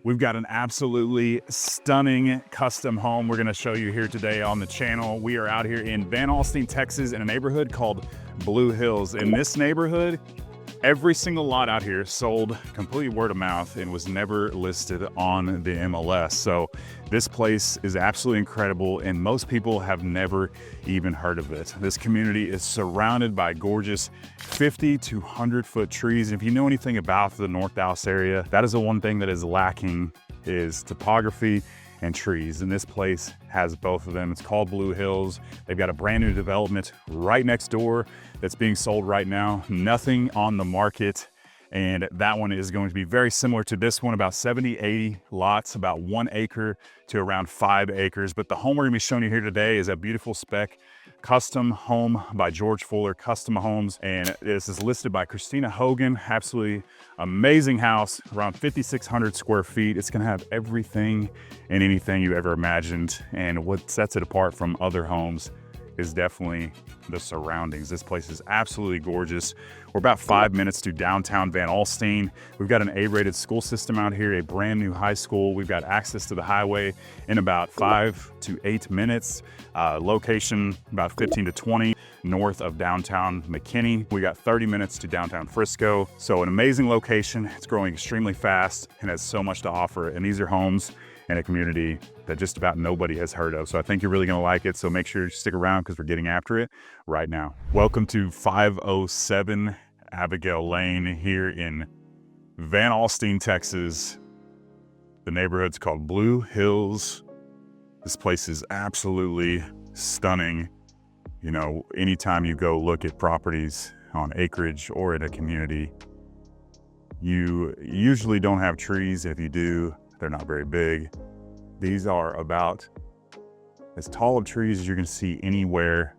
We've got an absolutely stunning custom home we're gonna show you here today on the channel. We are out here in Van Alstyne, Texas, in a neighborhood called Blue Hills. In this neighborhood, every single lot out here sold completely word of mouth and was never listed on the MLS. So this place is absolutely incredible and most people have never even heard of it. This community is surrounded by gorgeous 50 to 100 foot trees. If you know anything about the North Dallas area, that is the one thing that is lacking is topography and trees. And this place has both of them. It's called Blue Hills. They've got a brand new development right next door that's being sold right now. Nothing on the market. And that one is going to be very similar to this one, about 70, 80 lots, about 1 acre to around 5 acres. But the home we're gonna be showing you here today is a beautiful spec custom home by George Fuller Custom Homes. And this is listed by Christina Hogan. Absolutely amazing house, around 5,600 square feet. It's gonna have everything and anything you ever imagined. And what sets it apart from other homes is definitely the surroundings. This place is absolutely gorgeous. We're about 5 minutes to downtown Van Alstyne. We've got an A-rated school system out here, a brand new high school. We've got access to the highway in about 5 to 8 minutes. Location about 15 to 20 north of downtown McKinney. We got 30 minutes to downtown Frisco. So an amazing location. It's growing extremely fast and has so much to offer. And these are homes in a community that just about nobody has heard of. So I think you're really gonna like it. So make sure you stick around because we're getting after it right now. Welcome to 507 Abigail Lane here in Van Alstyne, Texas. The neighborhood's called Blue Hills. This place is absolutely stunning. You know, anytime you go look at properties on Acreage or in a community, you usually don't have trees. If you do, they're not very big. These are about as tall of trees as you're gonna see anywhere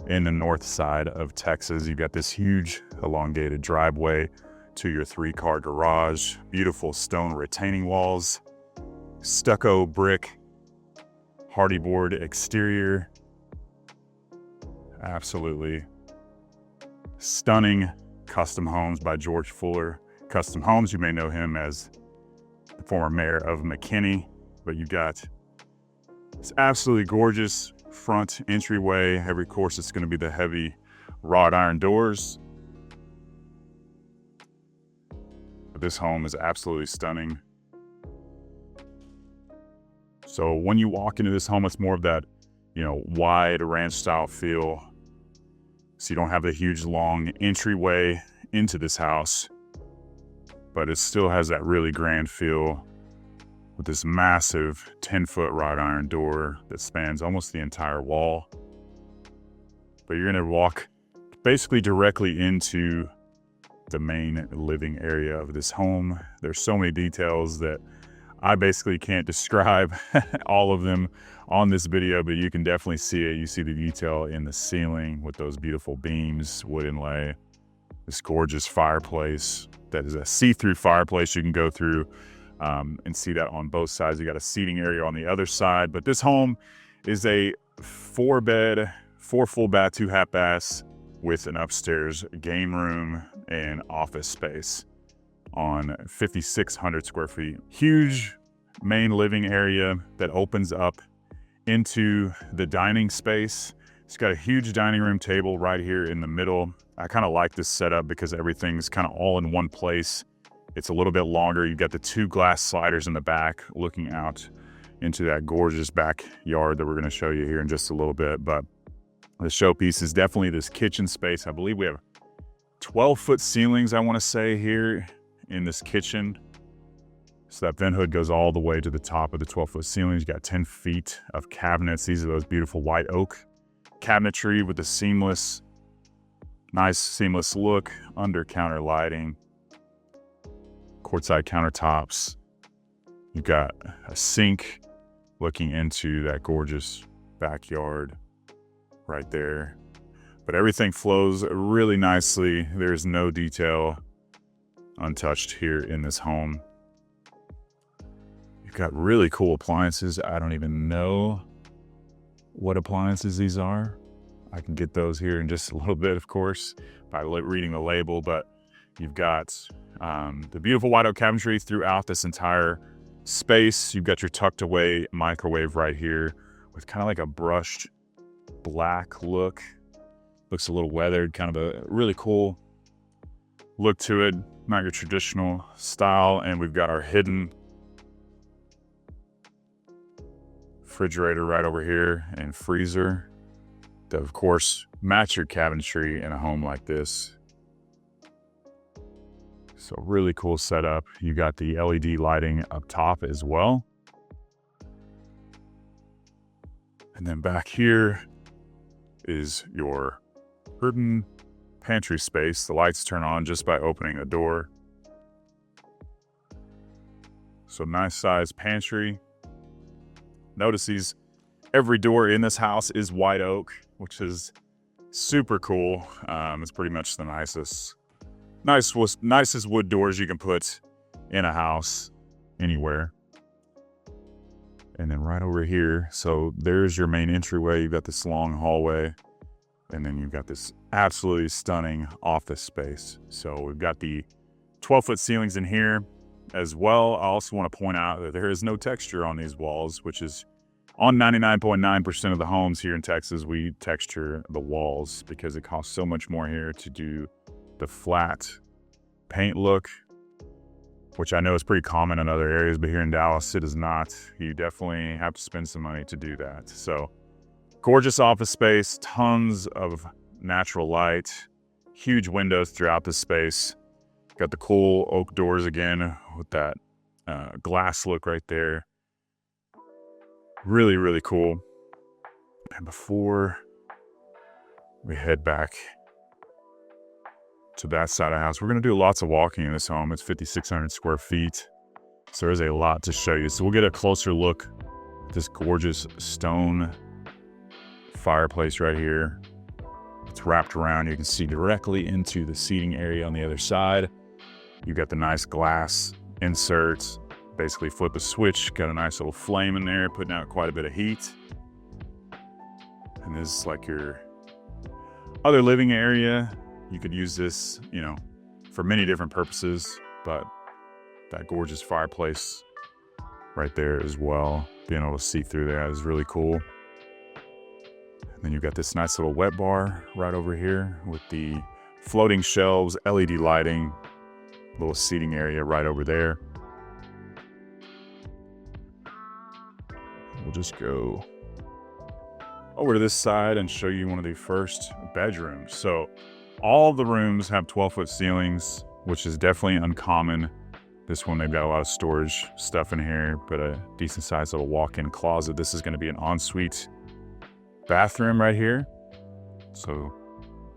in the north side of Texas. You've got this huge elongated driveway to your 3-car garage, beautiful stone retaining walls, stucco brick, hardy board exterior. Absolutely stunning custom homes by George Fuller Custom Homes. You may know him as the former mayor of McKinney, but you've got this absolutely gorgeous front entryway. Every course, it's going to be the heavy wrought iron doors. But this home is absolutely stunning. So when you walk into this home, it's more of that, you know, wide ranch style feel. So you don't have the huge long entryway into this house, but it still has that really grand feel with this massive 10-foot wrought iron door that spans almost the entire wall. But you're gonna walk basically directly into the main living area of this home. There's so many details that I basically can't describe all of them on this video, but you can definitely see it. You see the detail in the ceiling with those beautiful beams, wood inlay, this gorgeous fireplace that is a see-through fireplace you can go through and see that on both sides. You got a seating area on the other side, but this home is a 4-bed, 4 full bath, 2 half baths with an upstairs game room and office space on 5,600 square feet. Huge main living area that opens up into the dining space. It's got a huge dining room table right here in the middle. I kind of like this setup because everything's kind of all in one place. It's a little bit longer. You've got the 2 glass sliders in the back looking out into that gorgeous backyard that we're going to show you here in just a little bit. But the showpiece is definitely this kitchen space. I believe we have 12-foot ceilings, I want to say, here in this kitchen. So that vent hood goes all the way to the top of the 12-foot ceilings. You got 10 feet of cabinets. These are those beautiful white oak cabinetry with the nice seamless look, under counter lighting, quartzite countertops. You've got a sink looking into that gorgeous backyard right there. But everything flows really nicely. There's no detail untouched here in this home. You've got really cool appliances. I don't even know what appliances these are. I can get those here in just a little bit, of course, by reading the label, but you've got the beautiful white oak cabinetry throughout this entire space. You've got your tucked away microwave right here with kind of like a brushed black look. Looks a little weathered, kind of a really cool look to it, not your traditional style. And we've got our hidden refrigerator right over here and freezer that, of course, match your cabinetry in a home like this. So really cool setup. You got the LED lighting up top as well. And then back here is your hidden pantry space. The lights turn on just by opening the door. So nice size pantry. Notice every door in this house is white oak, which is super cool. It's pretty much the nicest wood doors you can put in a house anywhere. And then right over here, so there's your main entryway. You've got this long hallway, and then you've got this absolutely stunning office space. So we've got the 12-foot ceilings in here as well. I also want to point out that there is no texture on these walls, which is on 99.9% of the homes here in Texas. We texture the walls because it costs so much more here to do the flat paint look, which I know is pretty common in other areas, but here in Dallas, it is not. You definitely have to spend some money to do that. So gorgeous office space, tons of natural light, huge windows throughout the space. Got the cool oak doors again with that glass look right there. Really, really cool. And before we head back to that side of the house, we're going to do lots of walking in this home. It's 5,600 square feet. So there's a lot to show you. So we'll get a closer look at this gorgeous stone fireplace right here. It's wrapped around. You can see directly into the seating area on the other side. You've got the nice glass inserts. Basically flip a switch, got a nice little flame in there, putting out quite a bit of heat. And this is like your other living area. You could use this, for many different purposes, but that gorgeous fireplace right there as well, being able to see through that is really cool. And then you've got this nice little wet bar right over here with the floating shelves, LED lighting, little seating area right over there. We'll just go over to this side and show you one of the first bedrooms. So all the rooms have 12-foot ceilings, which is definitely uncommon. This one, they've got a lot of storage stuff in here, but a decent sized little walk-in closet. This is going to be an ensuite bathroom right here. So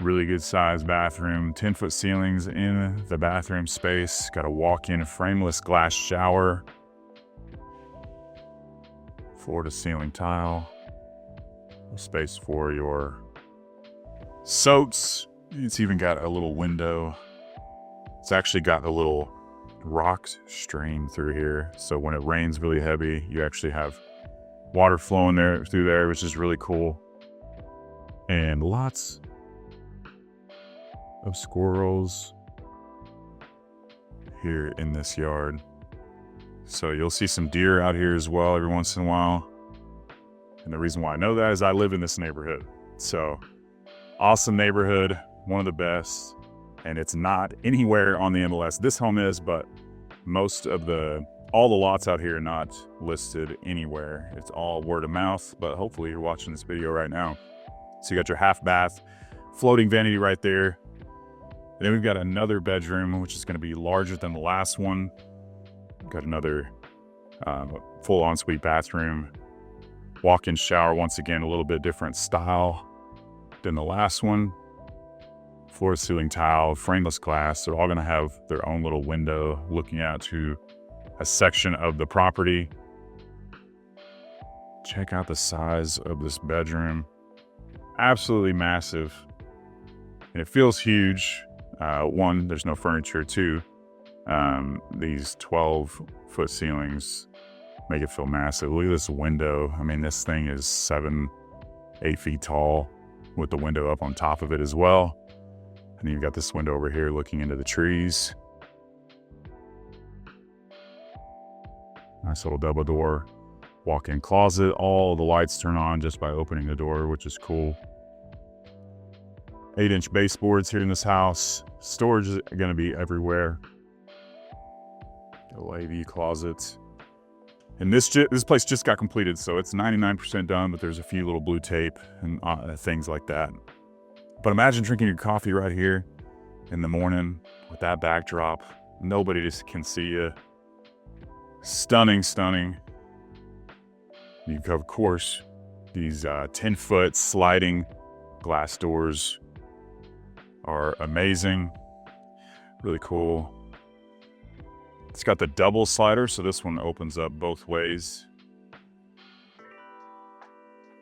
really good sized bathroom, 10-foot ceilings in the bathroom space. Got a walk-in frameless glass shower. Floor to ceiling tile. Space for your soaks. It's even got a little window. It's actually got a little rock stream through here. So when it rains really heavy, you actually have water flowing through there, which is really cool. And lots of squirrels here in this yard. So you'll see some deer out here as well every once in a while. And the reason why I know that is I live in this neighborhood. So awesome neighborhood, one of the best. And it's not anywhere on the MLS. This home is, but all the lots out here are not listed anywhere. It's all word of mouth, but hopefully you're watching this video right now. So you got your half bath, floating vanity right there. And then we've got another bedroom, which is going to be larger than the last one. Got another full ensuite bathroom, walk-in shower. Once again, a little bit different style than the last one. Floor to ceiling tile, frameless glass. They're all going to have their own little window looking out to a section of the property. Check out the size of this bedroom. Absolutely massive. And it feels huge. One, there's no furniture. Two, these 12-foot ceilings make it feel massive. Look at this window. I mean, this thing is 7-8 feet tall with the window up on top of it as well. And you've got this window over here looking into the trees. Nice little double door walk-in closet. All the lights turn on just by opening the door, which is cool. 8-inch baseboards here in this house. Storage is going to be everywhere. AV closets. And this place just got completed, so it's 99% done, but there's a few little blue tape and things like that. But imagine drinking your coffee right here in the morning with that backdrop. Nobody just can see you. Stunning, stunning. You have, of course, these 10-foot sliding glass doors are amazing. Really cool. It's got the double slider, so this one opens up both ways.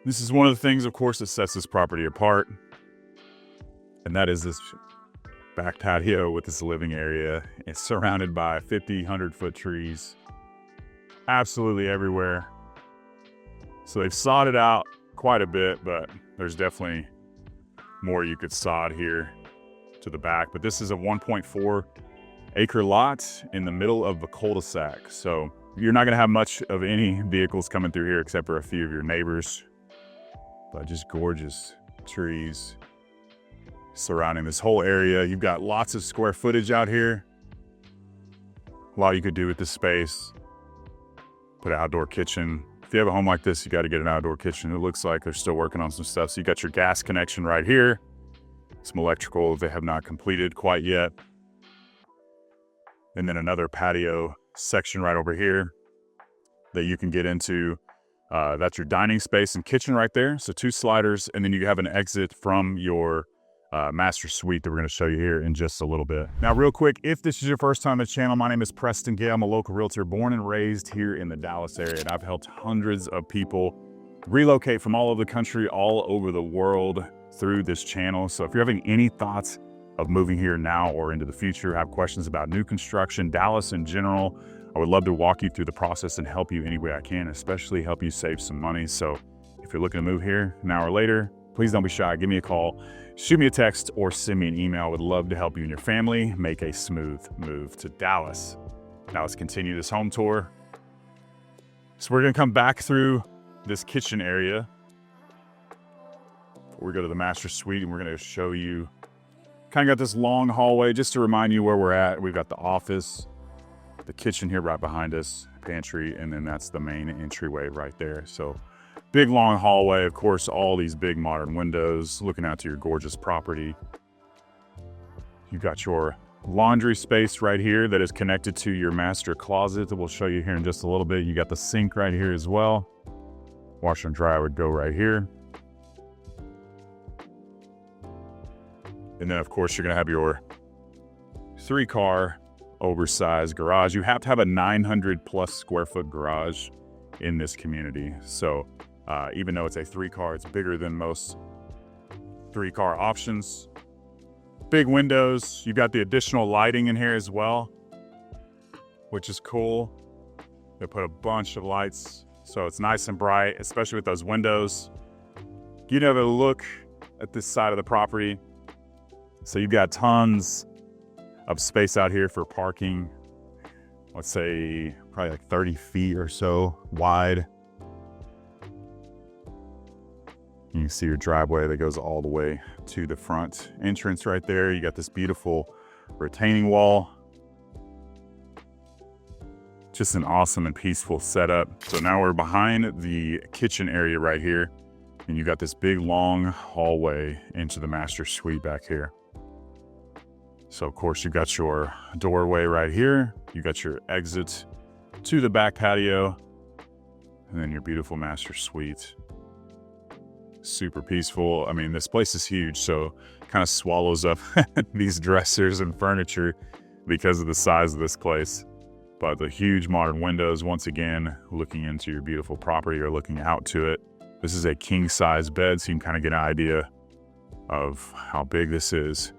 This is one of the things, of course, that sets this property apart. And that is this back patio with this living area. It's surrounded by 50, 100-foot trees. Absolutely everywhere. So they've sawed it out quite a bit, but there's definitely more you could sod here to the back. But this is a 1.4 acre lot in the middle of the cul-de-sac. So you're not gonna have much of any vehicles coming through here except for a few of your neighbors. But just gorgeous trees surrounding this whole area. You've got lots of square footage out here. A lot you could do with this space. Put an outdoor kitchen. If you have a home like this, you got to get an outdoor kitchen. It looks like they're still working on some stuff. So you got your gas connection right here. Some electrical they have not completed quite yet. And then another patio section right over here that you can get into. That's your dining space and kitchen right there. So 2 sliders, and then you have an exit from your master suite that we're going to show you here in just a little bit. Now, real quick, if this is your first time on the channel, my name is Preston Gale. I'm a local realtor born and raised here in the Dallas area, and I've helped hundreds of people relocate from all over the country, all over the world through this channel. So if you're having any thoughts of moving here now or into the future, have questions about new construction, Dallas in general, I would love to walk you through the process and help you any way I can, especially help you save some money. So if you're looking to move here now or later, please don't be shy. Give me a call, shoot me a text, or send me an email. I would love to help you and your family make a smooth move to Dallas. Now let's continue this home tour. So we're gonna come back through this kitchen area before we go to the master suite, and we're gonna show you, kind of got this long hallway just to remind you where we're at. We've got the office, the kitchen here right behind us, pantry, and then that's the main entryway right there. So big long hallway, of course, all these big modern windows looking out to your gorgeous property. You've got your laundry space right here that is connected to your master closet that we'll show you here in just a little bit. You got the sink right here as well. Washer and dryer would go right here. And then, of course, you're gonna have your 3-car oversized garage. You have to have a 900+ square foot garage in this community. So even though it's a 3-car, it's bigger than most 3-car options. Big windows. You've got the additional lighting in here as well, which is cool. They put a bunch of lights, so it's nice and bright, especially with those windows. You have a look at this side of the property. So you've got tons of space out here for parking. Let's say probably like 30 feet or so wide. You can see your driveway that goes all the way to the front entrance right there. You got this beautiful retaining wall. Just an awesome and peaceful setup. So now we're behind the kitchen area right here, and you got this big long hallway into the master suite back here. So of course you've got your doorway right here. You got your exit to the back patio, and then your beautiful master suite. Super peaceful. I mean, this place is huge, so it kind of swallows up these dressers and furniture because of the size of this place. But the huge modern windows, once again, looking into your beautiful property or looking out to it. This is a king size bed, so you can kind of get an idea of how big this is.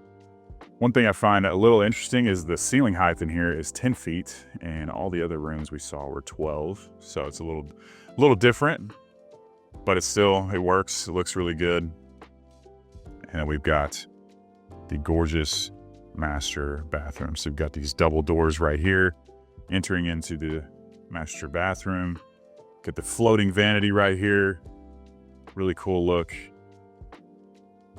One thing I find a little interesting is the ceiling height in here is 10 feet, and all the other rooms we saw were 12. So it's a little different, but it works. It looks really good. And we've got the gorgeous master bathroom. So we've got these double doors right here, entering into the master bathroom. Get the floating vanity right here. Really cool look.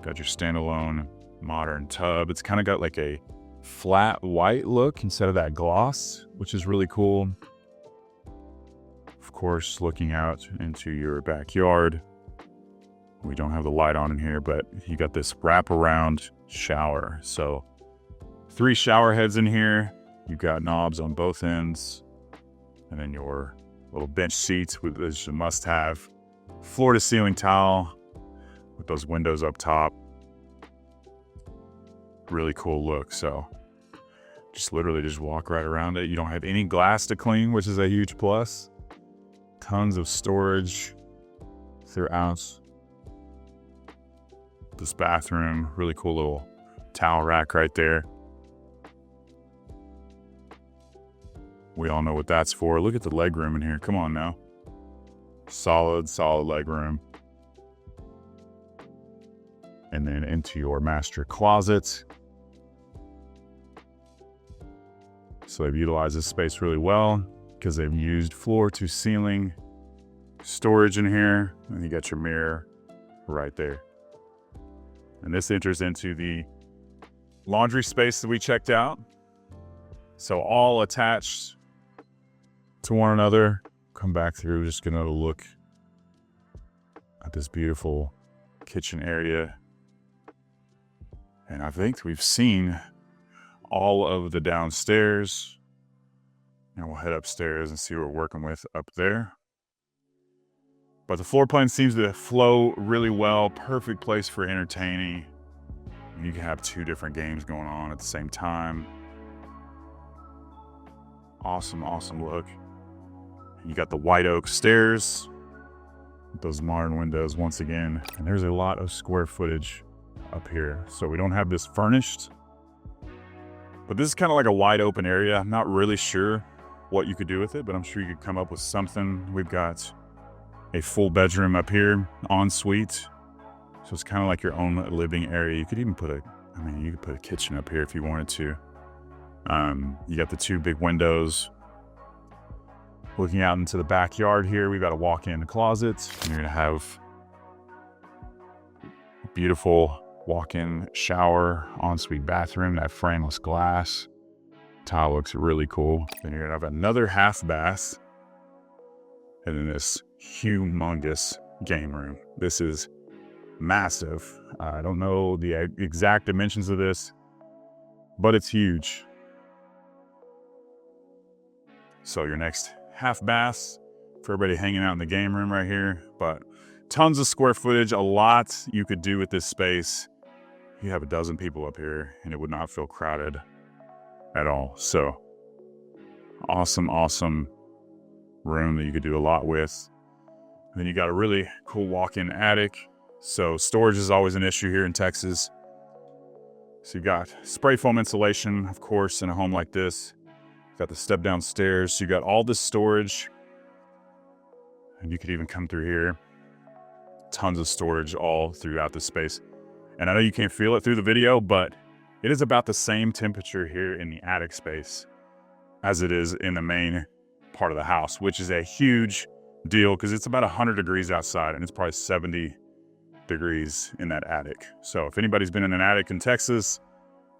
Got your standalone modern tub. It's kind of got like a flat white look instead of that gloss, which is really cool. Of course, looking out into your backyard. We don't have the light on in here, but you got this wraparound shower. So 3 shower heads in here. You've got knobs on both ends. And then your little bench seats, which is a must-have. Floor-to-ceiling tile with those windows up top. Really cool look. So just literally just walk right around it. You don't have any glass to clean, which is a huge plus. Tons of storage throughout this bathroom. Really cool little towel rack right there. We all know what that's for. Look at the leg room in here. Come on now. Solid leg room. And then into your master closet. So they've utilized this space really well because they've used floor to ceiling storage in here. And you got your mirror right there. And this enters into the laundry space that we checked out. So all attached to one another. Come back through, just gonna look at this beautiful kitchen area. And I think we've seen all of the downstairs. Now we'll head upstairs and see what we're working with up there. But the floor plan seems to flow really well. Perfect place for entertaining. You can have 2 different games going on at the same time. Awesome look. You got the white oak stairs, with those modern windows once again. And there's a lot of square footage up here. So we don't have this furnished, but this is kind of like a wide open area. I'm not really sure what you could do with it, but I'm sure you could come up with something. We've got a full bedroom up here, ensuite. So it's kind of like your own living area. You could even put you could put a kitchen up here if you wanted to. You got the 2 big windows. Looking out into the backyard here, we've got a walk-in closet. And you're gonna have a beautiful walk-in shower, ensuite bathroom, that frameless glass. Tile looks really cool. Then you're gonna have another half bath. And then this humongous game room. This is massive. I don't know the exact dimensions of this, but it's huge. So your next half baths for everybody hanging out in the game room right here, but tons of square footage, a lot you could do with this space. You have a dozen people up here and it would not feel crowded at all. So awesome room that you could do a lot with. And then you got a really cool walk-in attic. So storage is always an issue here in Texas. So you've got spray foam insulation, of course, in a home like this. You've got the step down stairs. So you got all this storage. And you could even come through here. Tons of storage all throughout the space. And I know you can't feel it through the video, but it is about the same temperature here in the attic space as it is in the main part of the house, which is a huge deal because it's about 100 degrees outside and it's probably 70 degrees in that attic. So if anybody's been in an attic in Texas,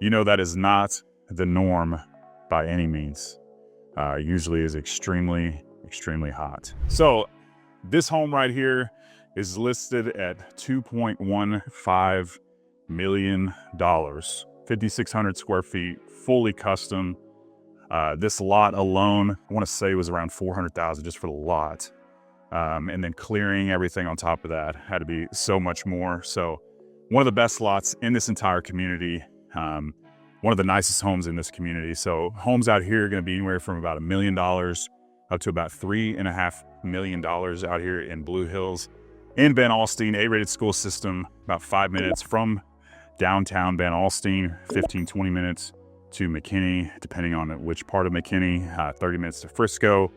you know that is not the norm by any means. Usually is extremely hot. So this home right here is listed at $2.15 million, 5,600 square feet, fully custom. This lot alone, I want to say was around $400,000 just for the lot. And then clearing everything on top of that had to be so much more. So one of the best lots in this entire community. One of the nicest homes in this community. So homes out here are going to be anywhere from about $1 million up to about $3.5 million out here in Blue Hills in Van Alstyne, A-rated school system, about 5 minutes from downtown Van Alstyne, 15-20 minutes to McKinney, depending on which part of McKinney, 30 minutes to Frisco,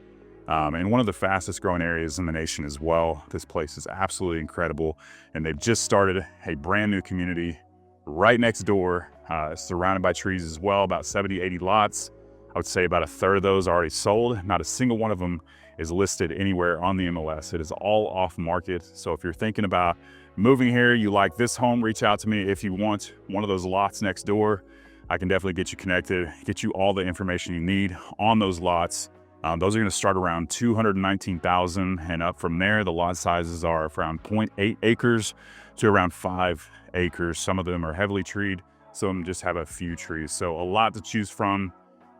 and one of the fastest growing areas in the nation as well. This place is absolutely incredible, and they've just started a brand new community right next door, surrounded by trees as well, about 70, 80 lots. I would say about a third of those are already sold. Not a single one of them is listed anywhere on the MLS. It is all off market. So if you're thinking about moving here, you like this home, reach out to me. If you want one of those lots next door, I can definitely get you connected, get you all the information you need on those lots. Those are going to start around 219,000 and up from there. The lot sizes are around 0.8 acres to around 5 acres. Some of them are heavily treed, some of them just have a few trees. So a lot to choose from.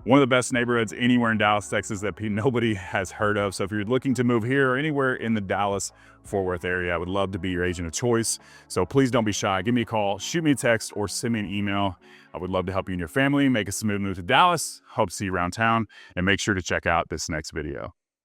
One of the best neighborhoods anywhere in Dallas, Texas that nobody has heard of. So if you're looking to move here or anywhere in the Dallas-Fort Worth area, I would love to be your agent of choice. So please don't be shy. Give me a call, shoot me a text, or send me an email. I would love to help you and your family make a smooth move to Dallas. Hope to see you around town, and make sure to check out this next video.